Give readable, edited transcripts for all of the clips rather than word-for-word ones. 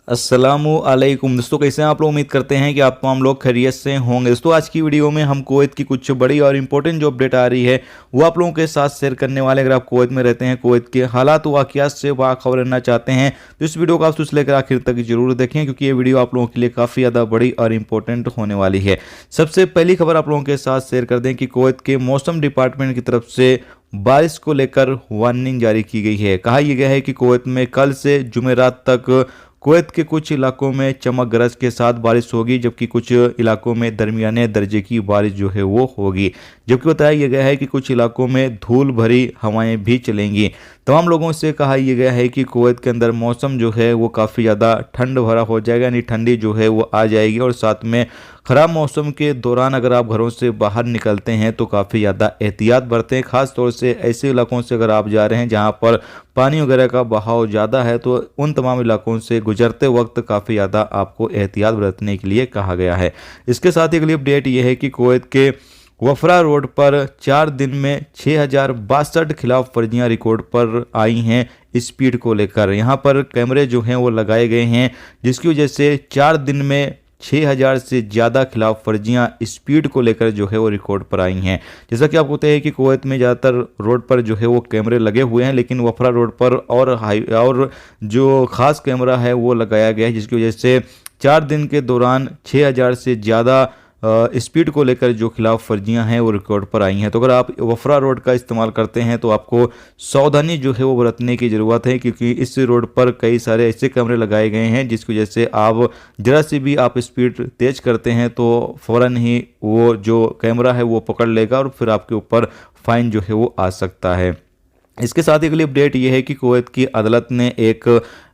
अस्सलामुअलैकुम दोस्तों, कैसे हैं आप लोग। उम्मीद करते हैं कि आप तमाम लोग खैरियत से होंगे। दोस्तों आज की वीडियो में हम कुवैत की कुछ बड़ी और इंपॉर्टेंट जो अपडेट आ रही है वो आप लोगों के साथ शेयर करने वाले। अगर आप कुवैत में रहते हैं, कुवैत के हालात वाक़ियात से बाखबर रहना चाहते हैं तो इस वीडियो को आप शुरू से लेकर आखिर तक जरूर देखें, क्योंकि ये वीडियो आप लोगों के लिए काफ़ी ज़्यादा बड़ी और इंपॉर्टेंट होने वाली है। सबसे पहली खबर आप लोगों के साथ शेयर कर दें कि कुवैत के मौसम डिपार्टमेंट की तरफ से बारिश को लेकर वार्निंग जारी की गई है। कहा यह गया है कि कुवैत में कल से जुमेरात तक कुवैत के कुछ इलाकों में चमक गरज के साथ बारिश होगी, जबकि कुछ इलाकों में दरमियाने दर्जे की बारिश जो है वो होगी। जबकि बताया यह गया है कि कुछ इलाकों में धूल भरी हवाएं भी चलेंगी। तमाम लोगों से कहा यह गया है कि कुवैत के अंदर मौसम जो है वो काफ़ी ज़्यादा ठंड भरा हो जाएगा, यानी ठंडी जो है वो आ जाएगी। और साथ में ख़राब मौसम के दौरान अगर आप घरों से बाहर निकलते हैं तो काफ़ी ज़्यादा एहतियात बरतें। ख़ास तौर से ऐसे इलाकों से अगर आप जा रहे हैं जहां पर पानी वगैरह का बहाव ज़्यादा है तो उन तमाम इलाकों से गुजरते वक्त काफ़ी ज़्यादा आपको एहतियात बरतने के लिए कहा गया है। इसके साथ ही अगली अपडेट ये है कि कुवैत के वफरा रोड पर 4 दिन में 6062 खिलाफ वर्जियां रिकॉर्ड पर आई हैं स्पीड को लेकर। यहां पर कैमरे जो हैं वो लगाए गए हैं, जिसकी वजह से 4 दिन में 6000 से ज़्यादा खिलाफ वर्जियाँ स्पीड को लेकर जो है वो रिकॉर्ड पर आई हैं। जैसा कि आपको पता है कि कुवैत में ज़्यादातर रोड पर जो है वो कैमरे लगे हुए हैं, लेकिन वफरा रोड पर और जो ख़ास कैमरा है वो लगाया गया है, जिसकी वजह से 4 दिन के दौरान 6000 से ज़्यादा स्पीड को लेकर जो खिलाफ वर्जियाँ हैं वो रिकॉर्ड पर आई हैं। तो अगर आप वफरा रोड का इस्तेमाल करते हैं तो आपको सावधानी जो है वो बरतने की ज़रूरत है, क्योंकि इस रोड पर कई सारे ऐसे कैमरे लगाए गए हैं जिसकी वजह से आप ज़रा सी भी आप स्पीड तेज़ करते हैं तो फ़ौरन ही वो जो कैमरा है वो पकड़ लेगा और फिर आपके ऊपर फ़ाइन जो है वो आ सकता है। इसके साथ ही अगली अपडेट ये है कि कुवैत की अदालत ने एक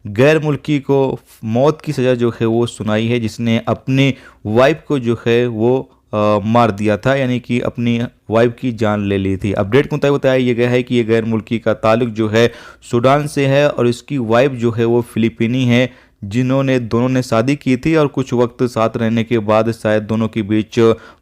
गैर मुल्की को मौत की सज़ा जो है वो सुनाई है, जिसने अपनी वाइफ को जो है वो मार दिया था, यानी कि अपनी वाइफ की जान ले ली थी। अपडेट के मुताबिक बताया यह गया है कि ये गैर मुल्की का ताल्लुक जो है सूडान से है और इसकी वाइफ जो है वो फिलिपीनी है, जिन्होंने दोनों ने शादी की थी और कुछ वक्त साथ रहने के बाद शायद दोनों के बीच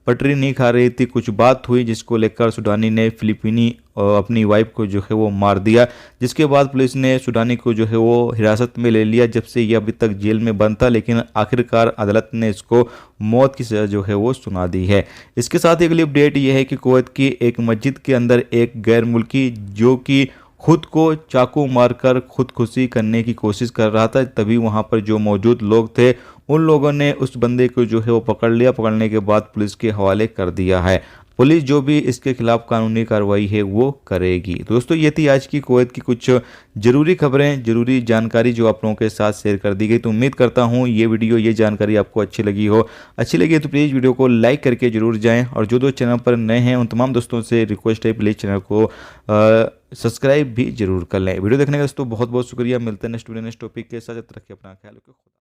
पटरी नहीं खा रही थी, कुछ बात हुई जिसको लेकर सूडानी ने फिलिपीनी अपनी वाइफ को जो है वो मार दिया। जिसके बाद पुलिस ने सूडानी को जो है वो हिरासत में ले लिया, जब से ये अभी तक जेल में बंद था, लेकिन आखिरकार अदालत ने इसको मौत की सज़ा जो है वो सुना दी है। इसके साथ ही अगली अपडेट ये है कि कुवैत की एक मस्जिद के अंदर एक गैर मुल्की जो कि खुद को चाकू मारकर खुदकुशी करने की कोशिश कर रहा था, तभी वहां पर जो मौजूद लोग थे उन लोगों ने उस बंदे को जो है वो पकड़ लिया। पकड़ने के बाद पुलिस के हवाले कर दिया है। पुलिस जो भी इसके खिलाफ कानूनी कार्रवाई है वो करेगी। तो दोस्तों ये थी आज की कुवैत की कुछ जरूरी खबरें, जरूरी जानकारी जो आप लोगों के साथ शेयर कर दी गई। तो उम्मीद करता हूँ ये वीडियो, ये जानकारी आपको अच्छी लगी हो। अच्छी लगी तो प्लीज़ वीडियो को लाइक करके जरूर जाएं, और जो दोस्त चैनल पर नए हैं उन तमाम दोस्तों से रिक्वेस्ट है प्लीज़ चैनल को सब्सक्राइब भी जरूर कर लें। वीडियो देखने का दोस्तों बहुत बहुत शुक्रिया। मिलते हैं नेक्स्ट वीडियो नेक्स्ट टॉपिक के साथ। रखिए अपना ख्याल रखिए।